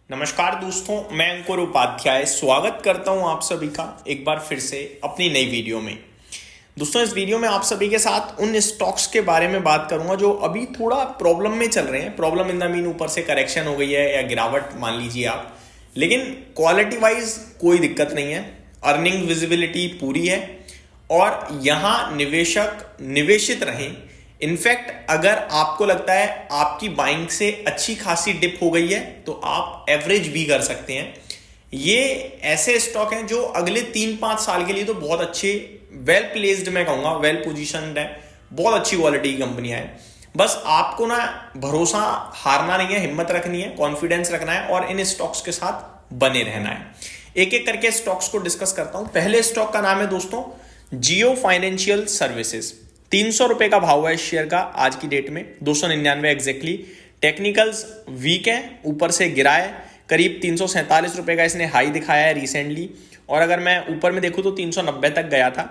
नमस्कार दोस्तों, मैं अंकुर उपाध्याय स्वागत करता हूं आप सभी का एक बार फिर से अपनी नई वीडियो में। दोस्तों, इस वीडियो में आप सभी के साथ उन स्टॉक्स के बारे में बात करूंगा जो अभी थोड़ा प्रॉब्लम में चल रहे हैं। प्रॉब्लम इन द मीन ऊपर से करेक्शन हो गई है या गिरावट मान लीजिए आप, लेकिन क्वालिटी वाइज कोई दिक्कत नहीं है। अर्निंग विजिबिलिटी पूरी है और यहाँ निवेशक निवेशित रहें। इनफैक्ट अगर आपको लगता है आपकी बाइंग से अच्छी खासी डिप हो गई है तो आप एवरेज भी कर सकते हैं। ये ऐसे स्टॉक हैं जो अगले 3-5 साल के लिए तो बहुत अच्छे, वेल प्लेस्ड, मैं कहूंगा वेल पोजीशनड है, बहुत अच्छी क्वालिटी की कंपनियां हैं। बस आपको ना भरोसा हारना नहीं है, हिम्मत रखनी है, कॉन्फिडेंस रखना है और इन स्टॉक्स के साथ बने रहना है। एक एक करके स्टॉक्स को डिस्कस करता हूं। पहले स्टॉक का नाम है दोस्तों जियो फाइनेंशियल सर्विसेज। 300 रुपए का भाव है इस शेयर का आज की डेट में, 299 एग्जैक्टली। टेक्निकल्स वीक है, ऊपर से गिरा है, करीब 347 रुपए का इसने हाई दिखाया है रिसेंटली। और अगर मैं ऊपर में देखूं तो 390 तक गया था।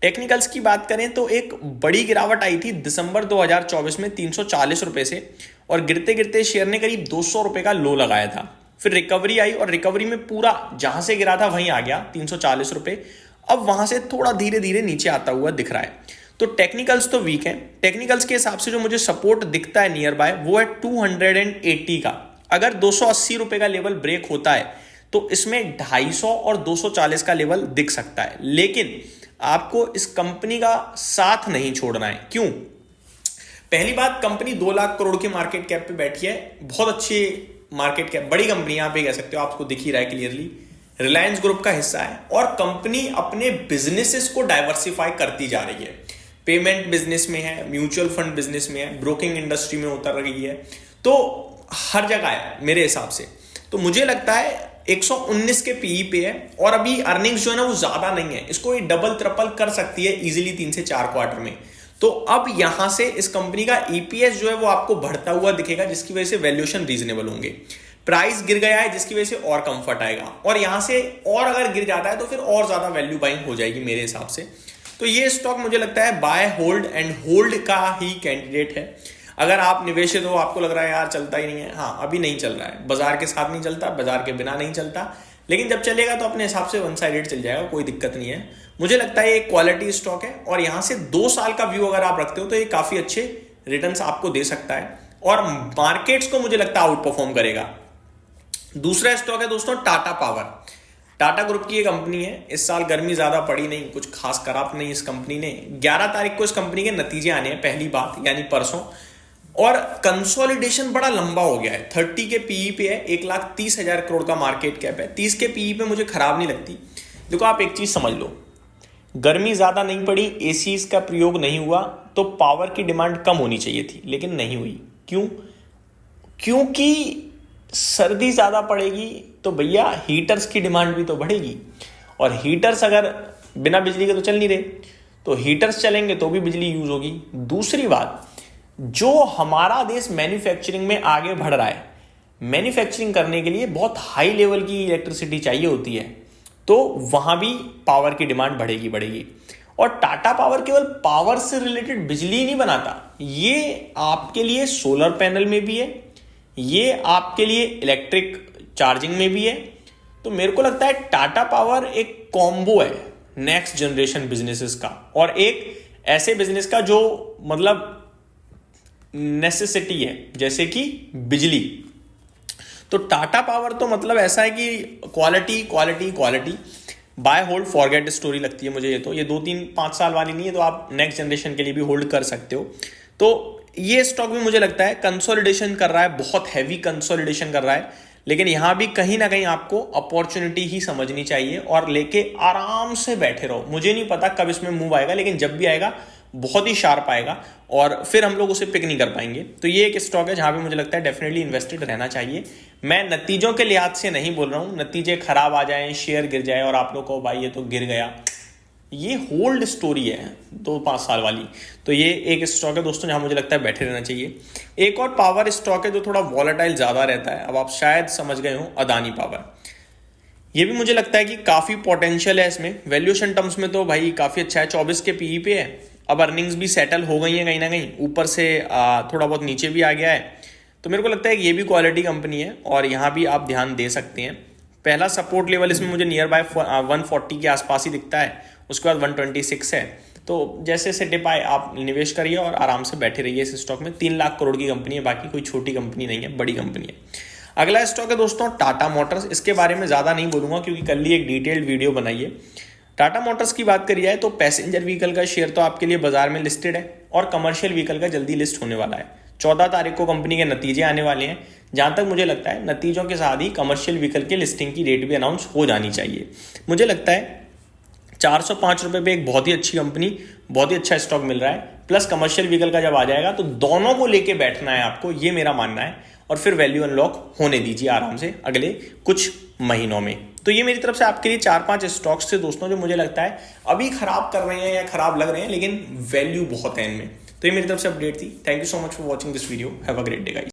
टेक्निकल्स की बात करें तो एक बड़ी गिरावट आई थी दिसंबर 2024 में 340 रुपए से, और गिरते गिरते शेयर ने करीब 200 रुपए का लो लगाया था। फिर रिकवरी आई और रिकवरी में पूरा जहां से गिरा था वहीं आ गया 340 रुपए। अब वहां से थोड़ा धीरे धीरे नीचे आता हुआ दिख रहा है। तो टेक्निकल्स तो वीक है। टेक्निकल्स के हिसाब से जो मुझे सपोर्ट दिखता है नियर बाय वो है 280 का। अगर 280 रुपए का लेवल ब्रेक होता है तो इसमें 250 और 240 का लेवल दिख सकता है, लेकिन आपको इस कंपनी का साथ नहीं छोड़ना है। क्यों? पहली बात, कंपनी 2 लाख करोड़ की मार्केट कैप पे बैठी है, बहुत अच्छी मार्केट कैप, बड़ी कंपनी आप ये कह सकते हो, आपको दिख ही रहा है क्लियरली। रिलायंस ग्रुप का हिस्सा है और कंपनी अपने बिजनेसेस को डाइवर्सिफाई करती जा रही है। पेमेंट बिजनेस में है, म्यूचुअल फंड बिजनेस में है, ब्रोकिंग इंडस्ट्री में उतर रही है, तो हर जगह है मेरे हिसाब से। तो मुझे लगता है 119 के पीई पे है और अभी अर्निंग्स जो है ना वो ज्यादा नहीं है, इसको ये डबल ट्रिपल कर सकती है इजीली 3 से 4 क्वार्टर में। तो अब यहां से इस कंपनी का ईपीएस जो है वो आपको बढ़ता हुआ दिखेगा, जिसकी वजह से वैल्यूएशन रीजनेबल होंगे। प्राइस गिर गया है जिसकी वजह से और कंफर्ट आएगा, और यहां से और अगर गिर जाता है तो फिर और ज्यादा वैल्यू बाइंग हो जाएगी मेरे हिसाब से। तो ये स्टॉक मुझे लगता है बाय होल्ड एंड होल्ड का ही कैंडिडेट है। अगर आप निवेशित हो, आपको लग रहा है यार चलता ही नहीं है, हाँ अभी नहीं चल रहा है, बाजार के साथ नहीं चलता, बाजार के बिना नहीं चलता, लेकिन जब चलेगा तो अपने हिसाब से वन साइडेड चल जाएगा, कोई दिक्कत नहीं है। मुझे लगता है ये क्वालिटी स्टॉक है और यहां से 2 साल का व्यू अगर आप रखते हो तो ये काफी अच्छे रिटर्न्स आपको दे सकता है और मार्केट्स को मुझे लगता है आउट परफॉर्म करेगा। दूसरा स्टॉक है दोस्तों टाटा पावर। टाटा ग्रुप की ये कंपनी है। इस साल गर्मी ज्यादा पड़ी नहीं, कुछ खास खराब नहीं इस कंपनी ने। 11 तारीख को इस कंपनी के नतीजे आने हैं, पहली बात, यानी परसों। और कंसोलिडेशन बड़ा लंबा हो गया है। 30 के पीई पे है, 1,30,000 करोड़ का मार्केट कैप है। 30 के पीई पे मुझे खराब नहीं लगती। देखो आप एक चीज समझ लो, गर्मी ज्यादा नहीं पड़ी, एसीज का प्रयोग नहीं हुआ, तो पावर की डिमांड कम होनी चाहिए थी, लेकिन नहीं हुई। क्यों? क्योंकि सर्दी ज्यादा पड़ेगी तो भैया हीटर्स की डिमांड भी तो बढ़ेगी, और हीटर्स अगर बिना बिजली के तो चल नहीं रहे, तो हीटर्स चलेंगे तो भी बिजली यूज होगी। दूसरी बात, जो हमारा देश मैन्युफैक्चरिंग में आगे बढ़ रहा है, मैन्युफैक्चरिंग करने के लिए बहुत हाई लेवल की इलेक्ट्रिसिटी चाहिए होती है, तो वहां भी पावर की डिमांड बढ़ेगी। और टाटा पावर केवल पावर से रिलेटेड बिजली नहीं बनाता, ये आपके लिए सोलर पैनल में भी है, ये आपके लिए इलेक्ट्रिक चार्जिंग में भी है। तो मेरे को लगता है टाटा पावर एक कॉम्बो है नेक्स्ट जनरेशन बिजनेसेस का, और एक ऐसे बिजनेस का जो मतलब नेसेसिटी है, जैसे कि बिजली। तो टाटा पावर तो मतलब ऐसा है कि quality buy hold forget story लगती है मुझे। ये तो ये 2-3-5 साल वाली नहीं है, तो आप नेक्स्ट जनरेशन के लिए भी होल्ड कर सकते हो। तो ये स्टॉक भी मुझे लगता है कंसोलिडेशन कर रहा है, बहुत हैवी कंसोलिडेशन कर रहा है, लेकिन यहां भी कहीं ना कहीं आपको अपॉर्चुनिटी ही समझनी चाहिए और लेके आराम से बैठे रहो। मुझे नहीं पता कब इसमें मूव आएगा, लेकिन जब भी आएगा बहुत ही शार्प आएगा और फिर हम लोग उसे पिक नहीं कर पाएंगे। तो ये एक स्टॉक है जहां पे मुझे लगता है डेफिनेटली इन्वेस्टेड रहना चाहिए। मैं नतीजों के लिहाज से नहीं बोल रहा हूं, नतीजे खराब आ जाएं, शेयर गिर जाए और आप लोग को भाई ये तो गिर गया, ये होल्ड स्टोरी है 2-5 साल वाली। तो ये एक स्टॉक है दोस्तों जहां मुझे लगता है बैठे रहना चाहिए। एक और पावर स्टॉक है जो थोड़ा वॉलेटाइल ज्यादा रहता है, अब आप शायद समझ गए हो, अदानी पावर। ये भी मुझे लगता है कि काफी पोटेंशियल है इसमें। वैल्यूएशन टर्म्स में तो भाई काफी अच्छा है, 24 के पीई पे है। अब अर्निंग्स भी सेटल हो गई हैं कहीं ना कहीं, ऊपर से थोड़ा बहुत नीचे भी आ गया है। तो मेरे को लगता है कि ये भी क्वालिटी कंपनी है और यहाँ भी आप ध्यान दे सकते हैं। पहला सपोर्ट लेवल इसमें मुझे नियर बाय 140 के आसपास ही दिखता है, उसके बाद 126 है। तो जैसे से डिप आए आप निवेश करिए और आराम से बैठे रहिए इस स्टॉक में। 3 लाख करोड़ की कंपनी है, बाकी कोई छोटी कंपनी नहीं है, बड़ी कंपनी है। अगला स्टॉक है दोस्तों टाटा मोटर्स। इसके बारे में ज़्यादा नहीं बोलूँगा क्योंकि कल ही एक डिटेल्ड वीडियो बनाई है। टाटा मोटर्स की बात करी जाए तो पैसेंजर व्हीकल का शेयर तो आपके लिए बाजार में लिस्टेड है और कमर्शियल व्हीकल का जल्दी लिस्ट होने वाला है। 14 तारीख को कंपनी के नतीजे आने वाले हैं। जहाँ तक मुझे लगता है नतीजों के साथ ही कमर्शियल व्हीकल के लिस्टिंग की डेट भी अनाउंस हो जानी चाहिए। मुझे लगता है 405 रुपये पे एक बहुत ही अच्छी कंपनी, बहुत ही अच्छा स्टॉक मिल रहा है। प्लस कमर्शियल व्हीकल का जब आ जाएगा तो दोनों को लेके बैठना है आपको, ये मेरा मानना है। और फिर वैल्यू अनलॉक होने दीजिए आराम से अगले कुछ महीनों में। तो ये मेरी तरफ से आपके लिए 4-5 स्टॉक्स थे दोस्तों जो मुझे लगता है अभी खराब कर रहे हैं या खराब लग रहे हैं, लेकिन वैल्यू बहुत है इनमें। तो ये मेरी तरफ से अपडेट थी। Thank you so much for watching this video. Have a great day guys.